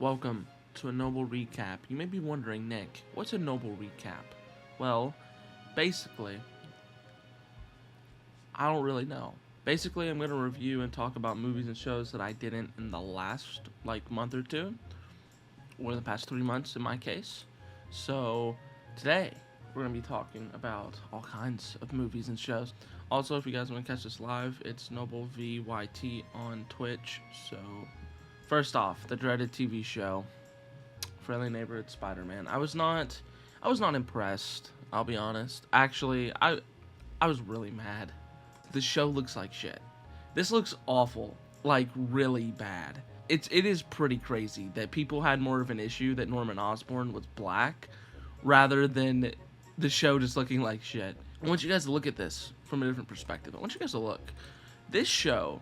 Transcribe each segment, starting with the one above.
Welcome to a Noble Recap. You may be wondering, Nick, what's a Noble Recap? Well, basically, I don't really know. Basically, I'm going to review and talk about movies and shows that I didn't in the last, month or two, or the past 3 months in my case. So, today, we're going to be talking about all kinds of movies and shows. Also, if you guys want to catch this live, it's Noble VYT on Twitch, so... First off, the dreaded TV show, Friendly Neighborhood Spider-Man. I was not impressed, I'll be honest. Actually, I was really mad. The show looks like shit. This looks awful, like really bad. It is pretty crazy that people had more of an issue that Norman Osborn was black rather than the show just looking like shit. I want you guys to look at this from a different perspective. I want you guys to look. This show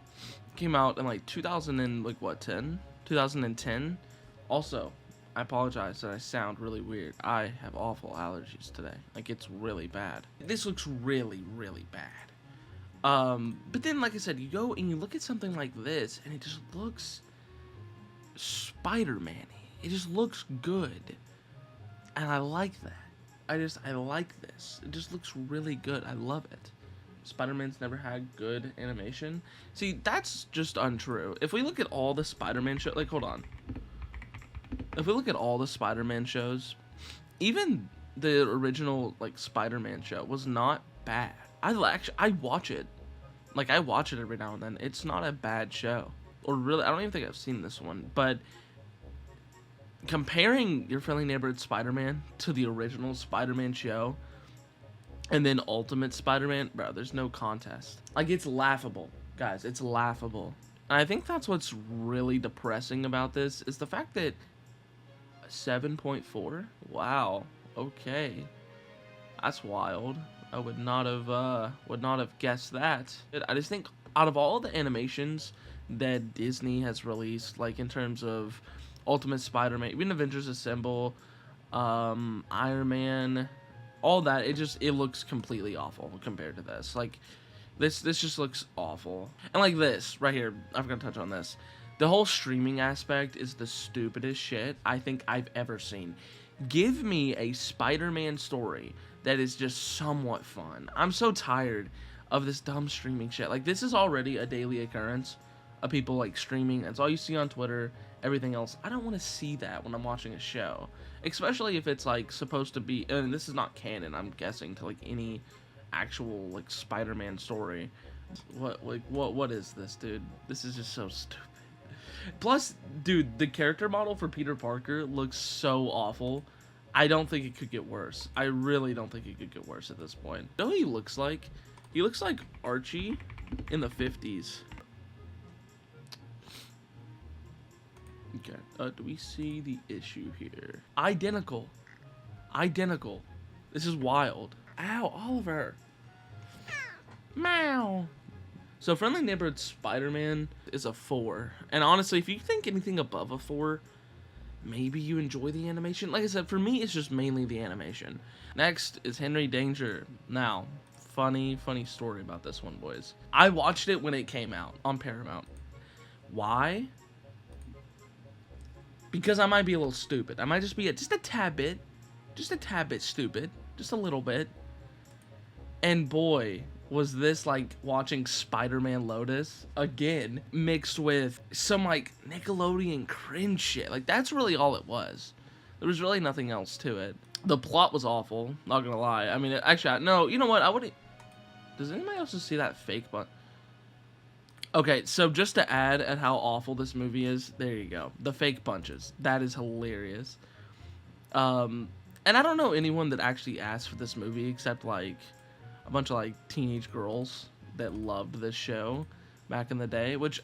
came out in 2010. Also, I apologize that I sound really weird. I have awful allergies today. It's really bad. This looks really, really bad. But then, like I said, you go and you look at something like this, and it just looks Spider-Man-y. It just looks good. And I like that. I like this. It just looks really good. I love it. Spider-Man's never had good animation. See, that's just untrue. If we look at all the Spider-Man shows, hold on. If we look at all the Spider-Man shows, even the original, Spider-Man show was not bad. I watch it. I watch it every now and then. It's not a bad show. Or really, I don't even think I've seen this one. But comparing Your Friendly Neighborhood Spider-Man to the original Spider-Man show, and then Ultimate Spider-Man, bro, there's no contest. It's laughable, guys. It's laughable. And I think that's what's really depressing about this is the fact that 7.4. Wow. Okay. That's wild. I would not have guessed that. I just think out of all the animations that Disney has released, in terms of Ultimate Spider-Man, even Avengers Assemble, Iron Man, all that, it looks completely awful compared to this. This just looks awful. And this right here, I forgot to touch on this. The whole streaming aspect is the stupidest shit I think I've ever seen. Give me a Spider-Man story that is just somewhat fun. I'm so tired of this dumb streaming shit. This is already a daily occurrence of people streaming. That's all you see on Twitter, everything else. I don't want to see that when I'm watching a show, especially if it's supposed to be, and this is not canon, I'm guessing, to any actual Spider-Man story. What is this, dude? This is just so stupid. Plus, dude, the character model for Peter Parker looks so awful. I don't think it could get worse. I really don't think it could get worse at this point. You know who he looks like? He looks like Archie in the 50s. Okay, do we see the issue here? Identical. This is wild. Ow, Oliver. Meow. So Friendly Neighborhood Spider-Man is a 4. And honestly, if you think anything above a 4, maybe you enjoy the animation. Like I said, for me, it's just mainly the animation. Next is Henry Danger. Now, funny story about this one, boys. I watched it when it came out on Paramount. Why? Because I might be a little stupid. I might just be just a tad bit stupid. Just a little bit. And boy, was this watching Spider-Man Lotus again, mixed with some Nickelodeon cringe shit. That's really all it was. There was really nothing else to it. The plot was awful, not gonna lie. I mean, actually, no, you know what? I wouldn't. Does anybody else just see that fake butt? Okay, so just to add at how awful this movie is, there you go. The fake punches. That is hilarious. And I don't know anyone that actually asked for this movie except a bunch of teenage girls that loved this show back in the day, which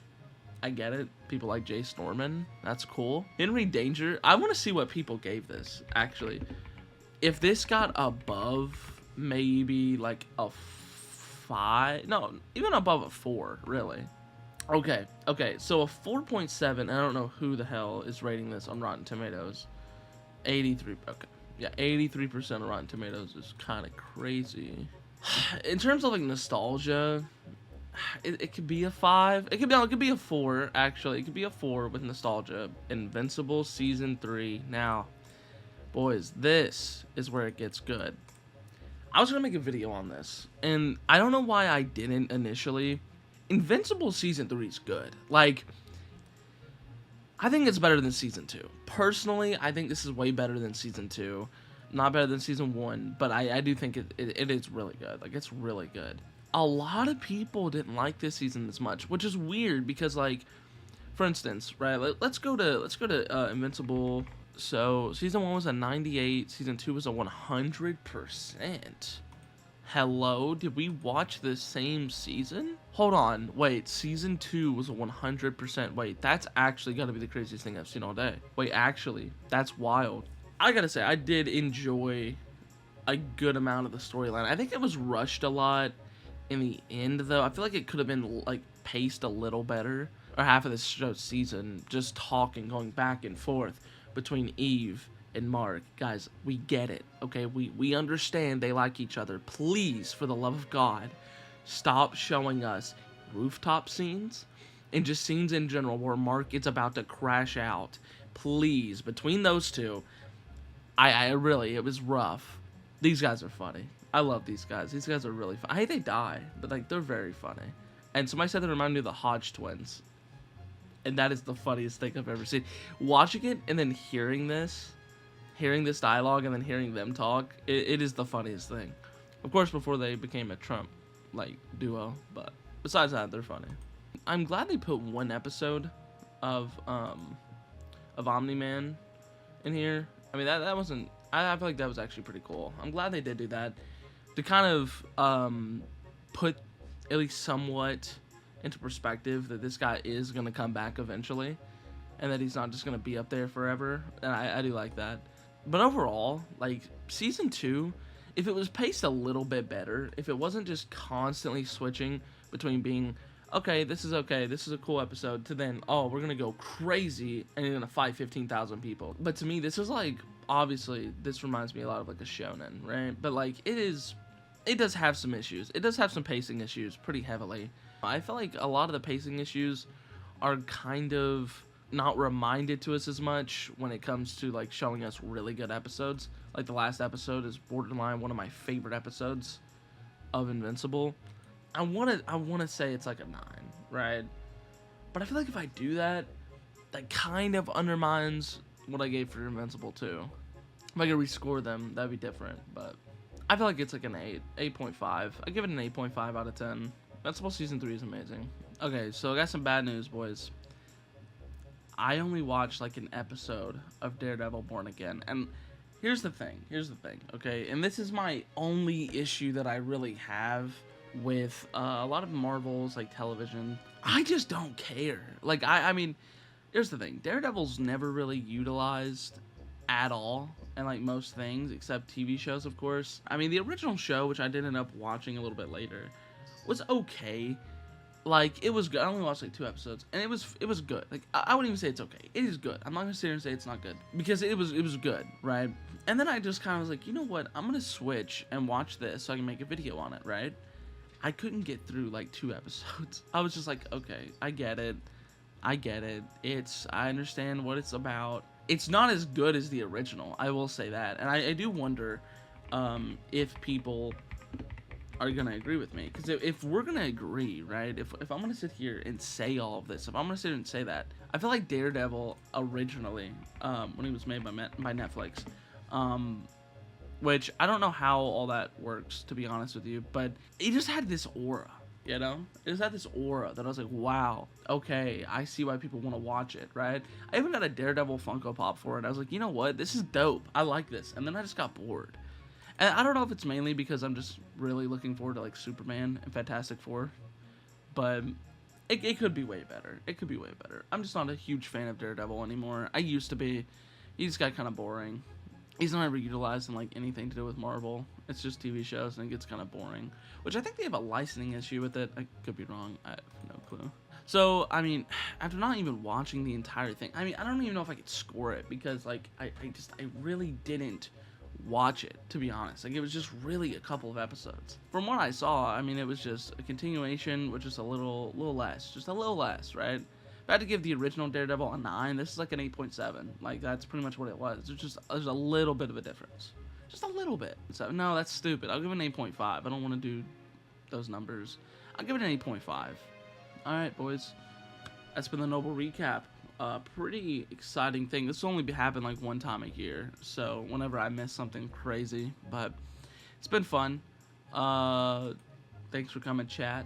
I get it. People like Jace Norman. That's cool. Henry Danger. I want to see what people gave this, actually. If this got above maybe a 5, no, even above a 4, really. Okay, so a 4.7, I don't know who the hell is rating this on Rotten Tomatoes. 83, okay. Yeah, 83% of Rotten Tomatoes is kind of crazy. In terms of nostalgia, it could be a 5. It could no, it could be a 4 actually. It could be a 4 with nostalgia. Invincible season 3. Now, boys, this is where it gets good. I was gonna make a video on this, and I don't know why I didn't initially. Invincible season 3 is good. Like, I think it's better than season 2. Personally, I think this is way better than season 2. Not better than season 1, but I do think it is really good. Like, it's really good. A lot of people didn't like this season as much, which is weird because, like, for instance, right? Let's go to Invincible. So season 1 was a 98, season 2 was a 100%. Hello, did we watch the same season? Hold on, wait, season 2 was a 100%. Wait, that's actually gotta be the craziest thing I've seen all day. Wait, actually, that's wild. I gotta say, I did enjoy a good amount of the storyline. I think it was rushed a lot in the end, though. I feel like it could have been, like, paced a little better. Or half of this show season, just talking, going back and forth between Eve and Mark. Guys, we get it, okay? We understand they like each other. Please, for the love of God, stop showing us rooftop scenes and just scenes in general where Mark is about to crash out. Please, between those two, I really, it was rough. These guys are funny. I love these guys. These guys are really fun. I hate they die, but, like, they're very funny. And somebody said they remind me of the Hodge twins. And that is the funniest thing I've ever seen. Watching it and then hearing this dialogue and then hearing them talk, it is the funniest thing. Of course, before they became a Trump, like, duo, but besides that, they're funny. I'm glad they put one episode of Omni-Man in here. I mean, that wasn't, I feel like that was actually pretty cool. I'm glad they did do that to kind of put at least somewhat into perspective that this guy is going to come back eventually and that he's not just going to be up there forever. And I do like that. But overall, like, season 2, if it was paced a little bit better, if it wasn't just constantly switching between being, okay, this is a cool episode, to then, oh, we're going to go crazy and you're going to fight 15,000 people. But to me, this is like, obviously, this reminds me a lot of like a shonen, right? But like, it does have some issues. It does have some pacing issues pretty heavily. I feel like a lot of the pacing issues are kind of not reminded to us as much when it comes to like showing us really good episodes. Like the last episode is borderline one of my favorite episodes of Invincible. I wanna say it's like a 9, right? But I feel like if I do that, that kind of undermines what I gave for Invincible too. If I could rescore them, that'd be different. But I feel like it's like an 8.5. I give it an 8.5 out of 10. Invincible season 3 is amazing. Okay, so I got some bad news, boys. I only watched like an episode of Daredevil Born Again, and here's the thing, okay? And this is my only issue that I really have with a lot of Marvel's like television. I just don't care. Like, I mean, here's the thing. Daredevil's never really utilized at all, and like most things, except TV shows, of course. I mean, the original show, which I did end up watching a little bit later, was okay. Like, it was good. I only watched like 2 episodes, and it was good. Like, I wouldn't even say it's okay. It is good. I'm not gonna sit here and say it's not good, because it was good, right? And then I just kind of was like, you know what? I'm gonna switch and watch this so I can make a video on it, right? I couldn't get through like 2 episodes. I was just like, okay, I get it. I understand what it's about. It's not as good as the original, I will say that. And I do wonder if people are gonna agree with me, because if we're gonna agree, right, if I'm gonna sit here and say all of this, if I'm gonna sit here and say that, I feel like Daredevil originally, when he was made by Netflix, which I don't know how all that works, to be honest with you, but it just had this aura, you know? It just had this aura that I was like, wow, okay, I see why people want to watch it, right? I even got a Daredevil Funko Pop for it. I was like, you know what, this is dope, I like this, and then I just got bored. And I don't know if it's mainly because I'm just really looking forward to like Superman and Fantastic Four, but it could be way better. It could be way better. I'm just not a huge fan of Daredevil anymore. I used to be. He just got kind of boring. He's not ever utilized in like anything to do with Marvel. It's just TV shows, and it gets kind of boring. Which I think they have a licensing issue with it. I could be wrong. I have no clue. So, I mean, after not even watching the entire thing, I mean, I don't even know if I could score it, because like I really didn't watch it, to be honest. Like, it was just really a couple of episodes. From what I saw, I mean, it was just a continuation with just a little less, right? If I had to give the original Daredevil a 9, this is like an 8.7. Like, that's pretty much what it was. There's a little bit of a difference. Just a little bit. So, no, that's stupid. I'll give it an 8.5. I don't want to do those numbers. I'll give it an 8.5. Alright, boys. That's been the Noble Recap. Pretty exciting thing. This will only happen like one time a year. So, whenever I miss something crazy. But, it's been fun. Thanks for coming, chat.